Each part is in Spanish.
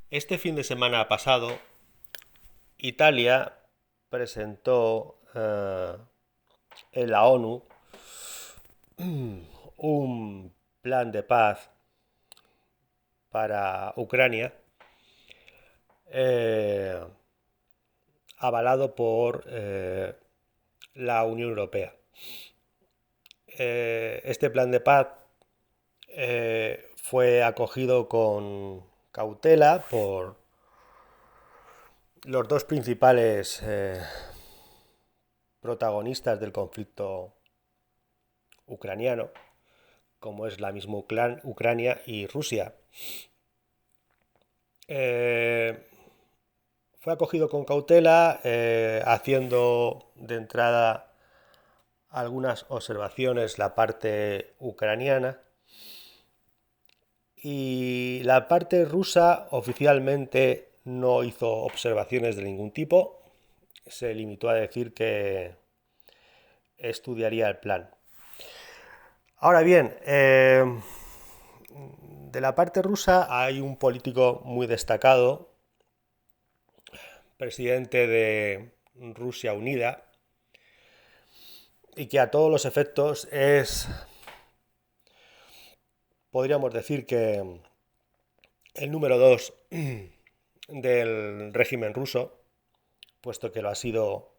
Este fin de semana pasado, Italia presentó en la ONU un plan de paz para Ucrania, eh, avalado por la Unión Europea. Este plan de paz fue acogido con cautela por los dos principales protagonistas del conflicto ucraniano, como es la misma Ucrania y Rusia. Eh, Fue acogido con cautela, haciendo de entrada algunas observaciones la parte ucraniana, y la parte rusa oficialmente no hizo observaciones de ningún tipo. Se limitó a decir que estudiaría el plan. Ahora bien, de la parte rusa hay un político muy destacado, presidente de Rusia Unida, y que a todos los efectos es, podríamos decir que el número dos del régimen ruso, puesto que lo ha sido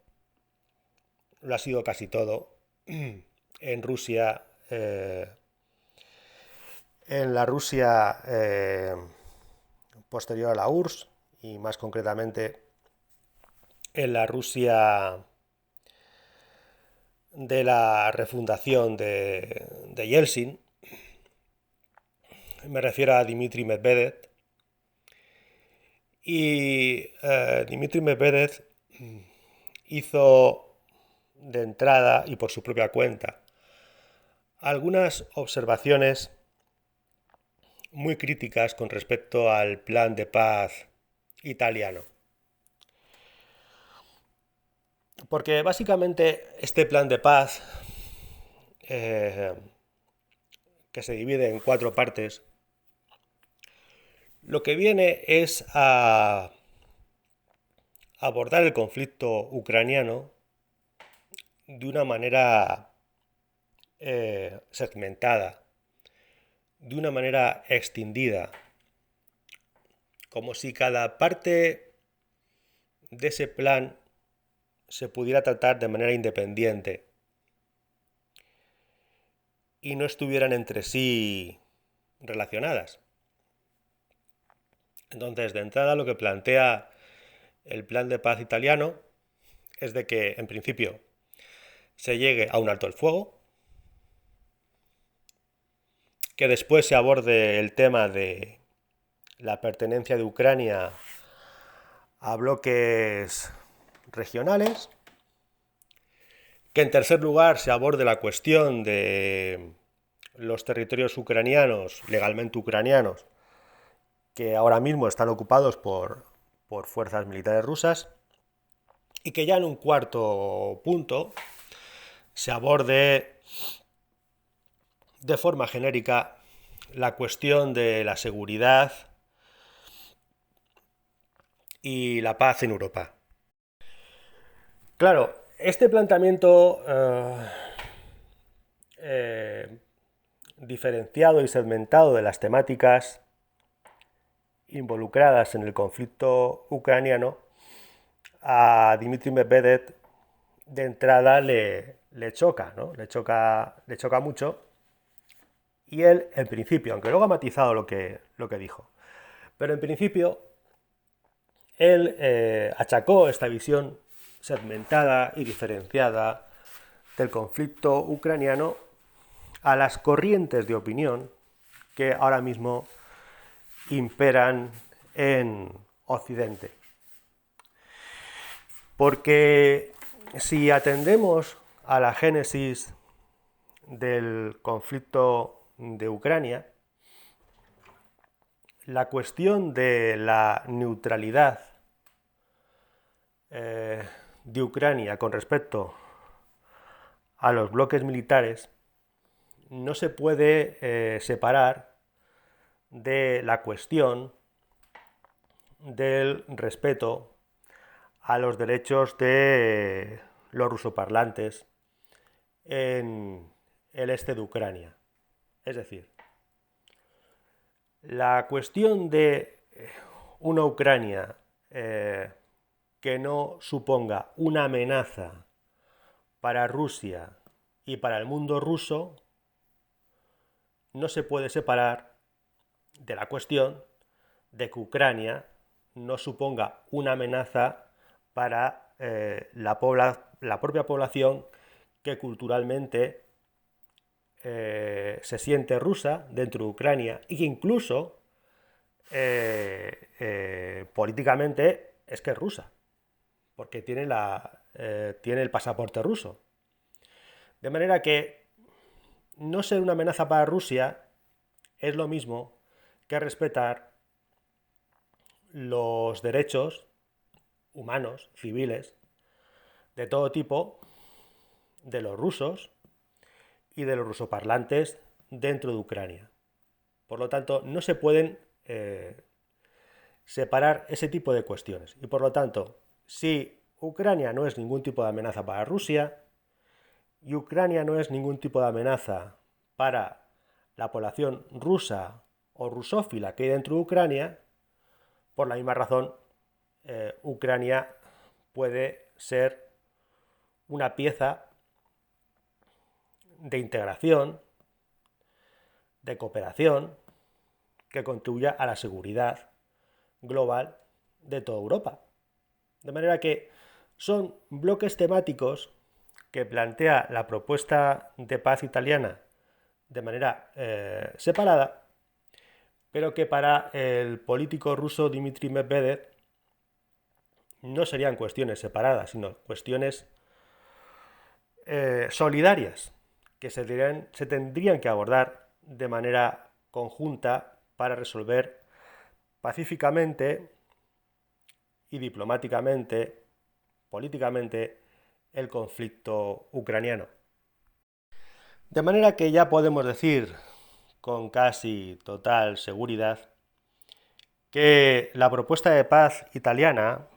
casi todo en Rusia, en la Rusia posterior a la URSS, y más concretamente en la Rusia de la refundación de Yeltsin. Me refiero a Dmitry Medvedev. Y Dmitry Medvedev hizo de entrada y por su propia cuenta algunas observaciones muy críticas con respecto al plan de paz italiano. Porque básicamente este plan de paz, eh, que se divide en cuatro partes, lo que viene es a abordar el conflicto ucraniano de una manera segmentada, de una manera extendida, como si cada parte de ese plan se pudiera tratar de manera independiente y no estuvieran entre sí relacionadas. Entonces, de entrada, lo que plantea el plan de paz italiano es de que, en principio, se llegue a un alto el fuego, que después se aborde el tema de la pertenencia de Ucrania a bloques regionales, que en tercer lugar se aborde la cuestión de los territorios ucranianos, legalmente ucranianos, que ahora mismo están ocupados por fuerzas militares rusas, y que ya en un cuarto punto se aborde de forma genérica la cuestión de la seguridad y la paz en Europa. Claro, este planteamiento diferenciado y segmentado de las temáticas involucradas en el conflicto ucraniano, a Dmitry Medvedev de entrada le choca, ¿no? Le choca mucho. Y él, en principio, aunque luego ha matizado lo que dijo, pero en principio él achacó esta visión segmentada y diferenciada del conflicto ucraniano a las corrientes de opinión que ahora mismo imperan en Occidente. Porque si atendemos a la génesis del conflicto de Ucrania, la cuestión de la neutralidad de Ucrania con respecto a los bloques militares no se puede separar de la cuestión del respeto a los derechos de los rusoparlantes en el este de Ucrania. Es decir, la cuestión de una Ucrania que no suponga una amenaza para Rusia y para el mundo ruso no se puede separar de la cuestión de que Ucrania no suponga una amenaza para la propia población que culturalmente se siente rusa dentro de Ucrania y que incluso políticamente es que es rusa, porque tiene el pasaporte ruso. De manera que no ser una amenaza para Rusia es lo mismo que respetar los derechos humanos, civiles, de todo tipo, de los rusos y de los rusoparlantes dentro de Ucrania. Por lo tanto, no se pueden separar ese tipo de cuestiones. Y por lo tanto, si Ucrania no es ningún tipo de amenaza para Rusia y Ucrania no es ningún tipo de amenaza para la población rusa o rusófila que hay dentro de Ucrania, por la misma razón, Ucrania puede ser una pieza de integración, de cooperación, que contribuya a la seguridad global de toda Europa. De manera que son bloques temáticos que plantea la propuesta de paz italiana de manera separada, pero que para el político ruso Dmitry Medvedev no serían cuestiones separadas, sino cuestiones solidarias que se tendrían que abordar de manera conjunta para resolver pacíficamente y diplomáticamente, políticamente, el conflicto ucraniano. De manera que ya podemos decir con casi total seguridad que la propuesta de paz italiana,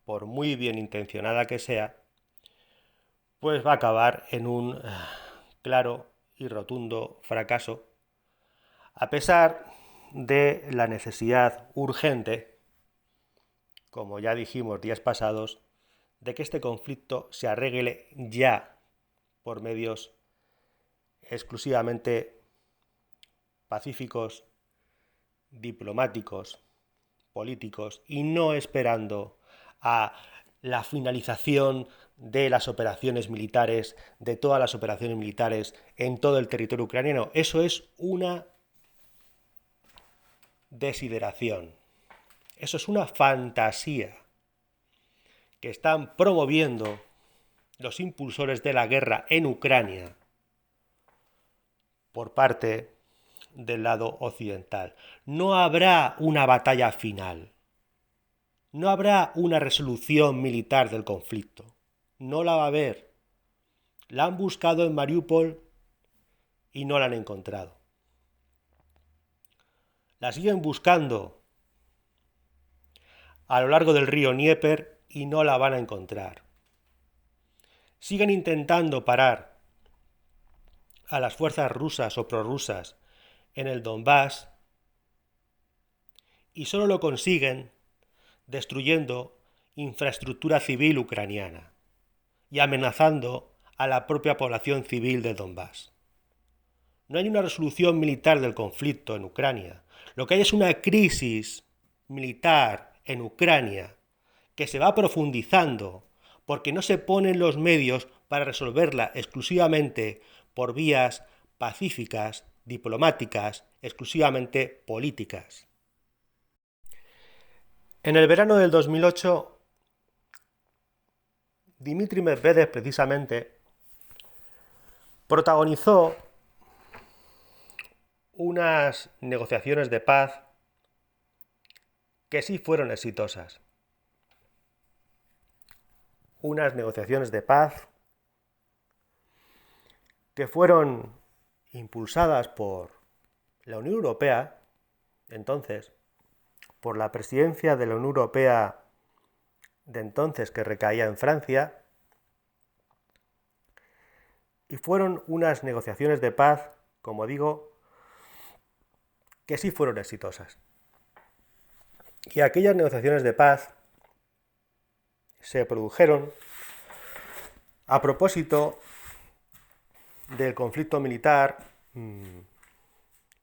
por muy bien intencionada que sea, pues va a acabar en un claro y rotundo fracaso, a pesar de la necesidad urgente, como ya dijimos días pasados, de que este conflicto se arregle ya por medios exclusivamente pacíficos, diplomáticos, políticos, y no esperando a la finalización de las operaciones militares, de todas las operaciones militares en todo el territorio ucraniano. Eso es una desideración. Eso es una fantasía que están promoviendo los impulsores de la guerra en Ucrania por parte del lado occidental. No habrá una batalla final. No habrá una resolución militar del conflicto. No la va a haber. La han buscado en Mariupol y no la han encontrado. La siguen buscando a lo largo del río Dnieper y no la van a encontrar. Siguen intentando parar a las fuerzas rusas o prorrusas en el Donbass y solo lo consiguen destruyendo infraestructura civil ucraniana y amenazando a la propia población civil del Donbass. No hay una resolución militar del conflicto en Ucrania. Lo que hay es una crisis militar en Ucrania que se va profundizando porque no se ponen los medios para resolverla exclusivamente por vías pacíficas, diplomáticas, exclusivamente políticas. En el verano del 2008, Dmitry Medvedev precisamente protagonizó unas negociaciones de paz que sí fueron exitosas. Unas negociaciones de paz que fueron impulsadas por la Unión Europea, entonces, por la presidencia de la Unión Europea de entonces, que recaía en Francia, y fueron unas negociaciones de paz, como digo, que sí fueron exitosas. Y aquellas negociaciones de paz se produjeron a propósito del conflicto militar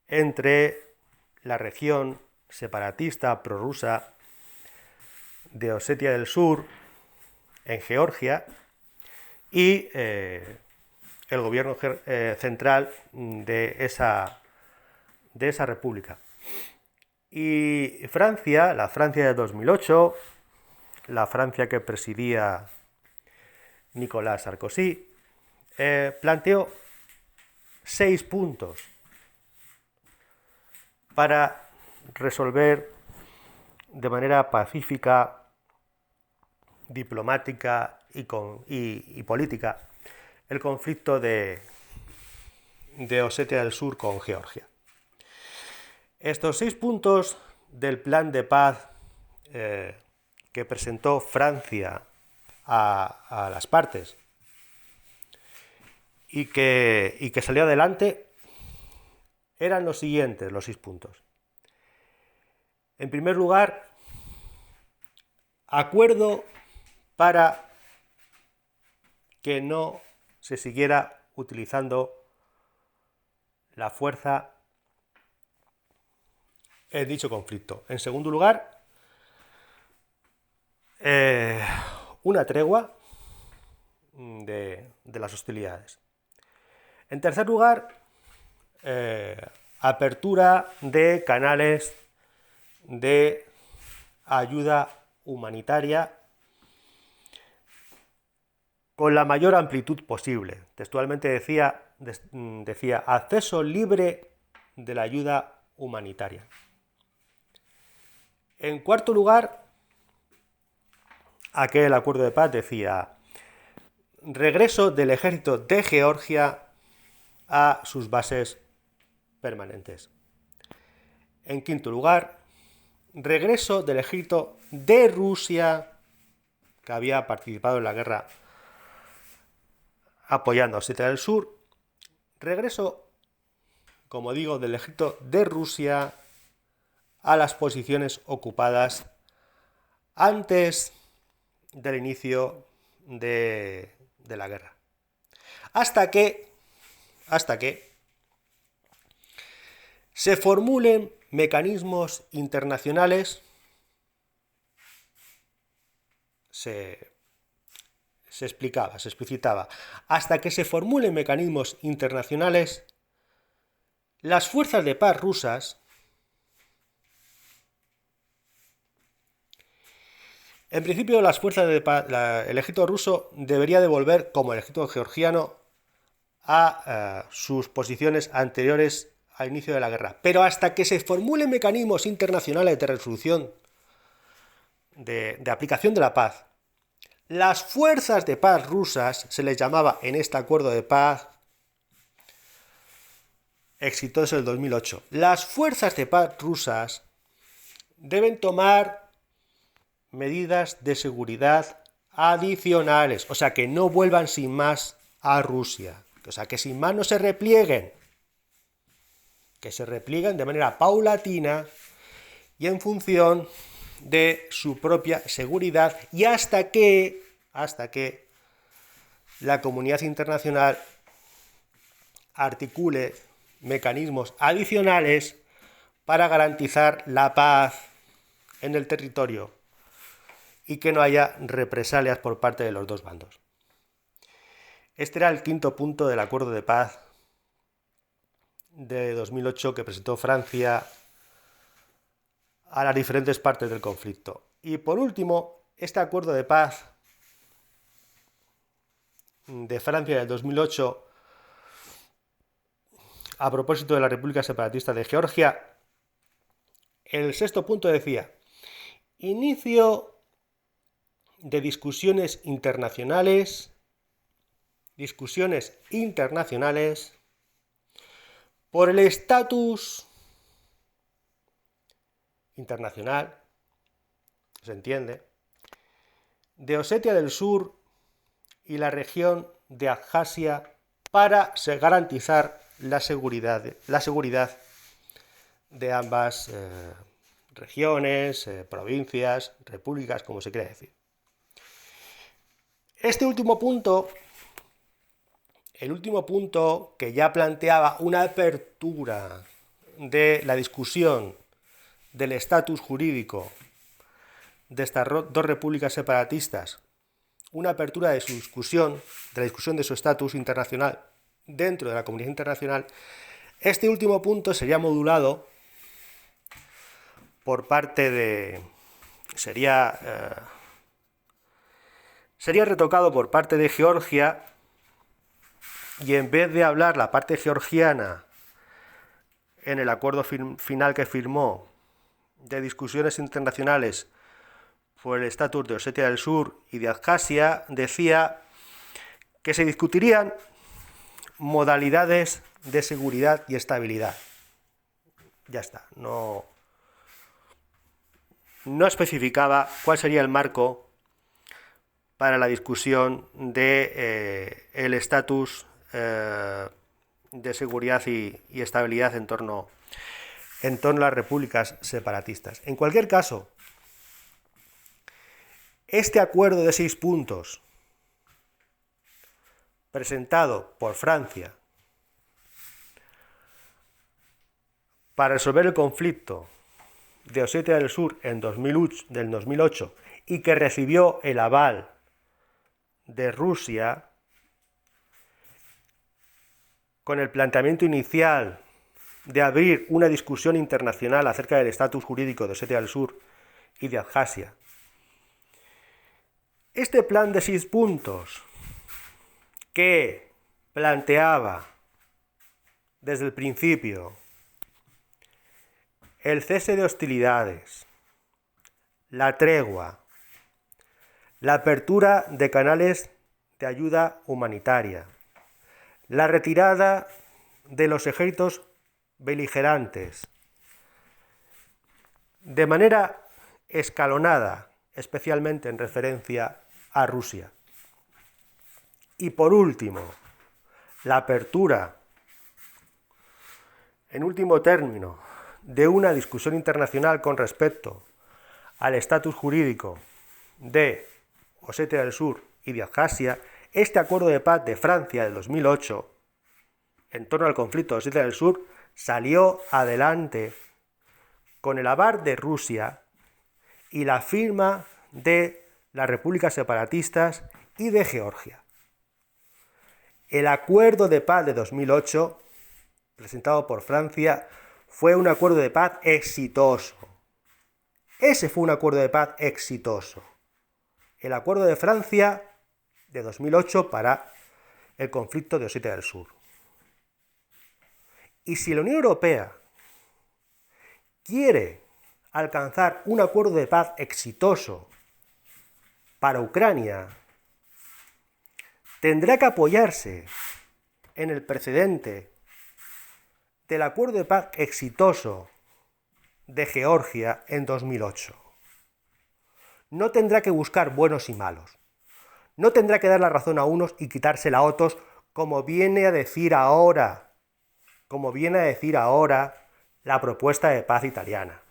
entre la región separatista prorrusa de Osetia del Sur en Georgia y el gobierno central de esa república. Y Francia, la Francia de 2008, la Francia que presidía Nicolas Sarkozy, planteó 6 puntos para resolver de manera pacífica, diplomática y política el conflicto de Osetia del Sur con Georgia. Estos 6 puntos del plan de paz que presentó Francia a las partes y que salió adelante eran los siguientes, los 6 puntos. En primer lugar, acuerdo para que no se siguiera utilizando la fuerza en dicho conflicto. En segundo lugar, una tregua de las hostilidades. En tercer lugar, apertura de canales de ayuda humanitaria con la mayor amplitud posible. Textualmente decía acceso libre de la ayuda humanitaria. En cuarto lugar, aquel acuerdo de paz decía regreso del ejército de Georgia a sus bases permanentes. En quinto lugar, regreso del ejército de Rusia, que había participado en la guerra apoyando a Osetia del Sur. Regreso, como digo, del ejército de Rusia a las posiciones ocupadas antes del inicio de la guerra. Hasta que se formulen mecanismos internacionales, se explicitaba, hasta que se formulen mecanismos internacionales, las fuerzas de paz rusas en principio las fuerzas de paz, el ejército ruso debería devolver, como el ejército georgiano, a sus posiciones anteriores al inicio de la guerra. Pero hasta que se formulen mecanismos internacionales de resolución, de aplicación de la paz, las fuerzas de paz rusas, se les llamaba en este acuerdo de paz exitoso del 2008, las fuerzas de paz rusas deben tomar medidas de seguridad adicionales, o sea, que no vuelvan sin más a Rusia, o sea, que sin más no se replieguen, que se replieguen de manera paulatina y en función de su propia seguridad y hasta que la comunidad internacional articule mecanismos adicionales para garantizar la paz en el territorio y que no haya represalias por parte de los dos bandos. Este era el quinto punto del acuerdo de paz de 2008 que presentó Francia a las diferentes partes del conflicto. Y por último, este acuerdo de paz de Francia del 2008 a propósito de la República Separatista de Georgia, el sexto punto decía: inicio de discusiones internacionales por el estatus internacional, se entiende, de Osetia del Sur y la región de Abjasia para garantizar la seguridad de ambas regiones, provincias, repúblicas, como se quiera decir. Este último punto, el último punto que ya planteaba una apertura de la discusión del estatus jurídico de estas dos repúblicas separatistas, una apertura de su discusión, de la discusión de su estatus internacional dentro de la comunidad internacional, este último punto sería modulado por parte de... sería retocado por parte de Georgia, y en vez de hablar la parte georgiana en el acuerdo final que firmó de discusiones internacionales por el estatus de Osetia del Sur y de Abjasia, decía que se discutirían modalidades de seguridad y estabilidad. Ya está, no especificaba cuál sería el marco para la discusión de el estatus de seguridad y estabilidad en torno a las repúblicas separatistas. En cualquier caso, este acuerdo de 6 puntos presentado por Francia para resolver el conflicto de Osetia del Sur en 2008 y que recibió el aval de Rusia, con el planteamiento inicial de abrir una discusión internacional acerca del estatus jurídico de Osetia del Sur y de Abjasia. Este plan de 6 puntos que planteaba desde el principio el cese de hostilidades, la tregua, la apertura de canales de ayuda humanitaria, la retirada de los ejércitos beligerantes, de manera escalonada, especialmente en referencia a Rusia. Y por último, la apertura, en último término, de una discusión internacional con respecto al estatus jurídico de Osetia del Sur y de Abjasia. Este acuerdo de paz de Francia del 2008 en torno al conflicto de Osetia del Sur salió adelante con el aval de Rusia y la firma de las repúblicas separatistas y de Georgia. El acuerdo de paz de 2008, presentado por Francia, fue un acuerdo de paz exitoso. Ese fue un acuerdo de paz exitoso. El acuerdo de Francia de 2008 para el conflicto de Osetia del Sur. Y si la Unión Europea quiere alcanzar un acuerdo de paz exitoso para Ucrania, tendrá que apoyarse en el precedente del acuerdo de paz exitoso de Georgia en 2008. No tendrá que buscar buenos y malos. No tendrá que dar la razón a unos y quitársela a otros, como viene a decir ahora la propuesta de paz italiana.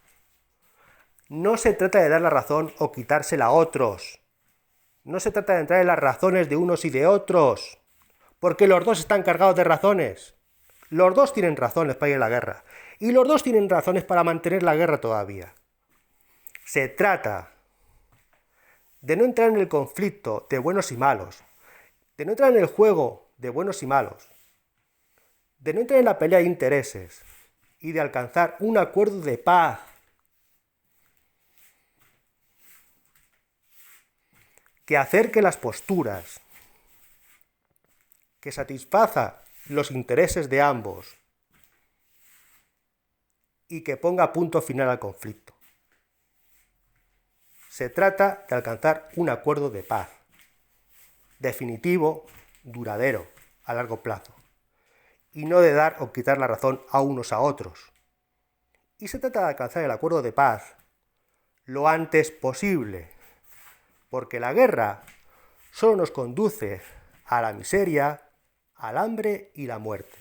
No se trata de dar la razón o quitársela a otros. No se trata de entrar en las razones de unos y de otros, porque los dos están cargados de razones. Los dos tienen razones para ir a la guerra, y los dos tienen razones para mantener la guerra todavía. Se trata de no entrar en el conflicto de buenos y malos, de no entrar en el juego de buenos y malos, de no entrar en la pelea de intereses y de alcanzar un acuerdo de paz que acerque las posturas, que satisfaza los intereses de ambos y que ponga punto final al conflicto. Se trata de alcanzar un acuerdo de paz, definitivo, duradero, a largo plazo, y no de dar o quitar la razón a unos a otros. Y se trata de alcanzar el acuerdo de paz lo antes posible, porque la guerra solo nos conduce a la miseria, al hambre y la muerte.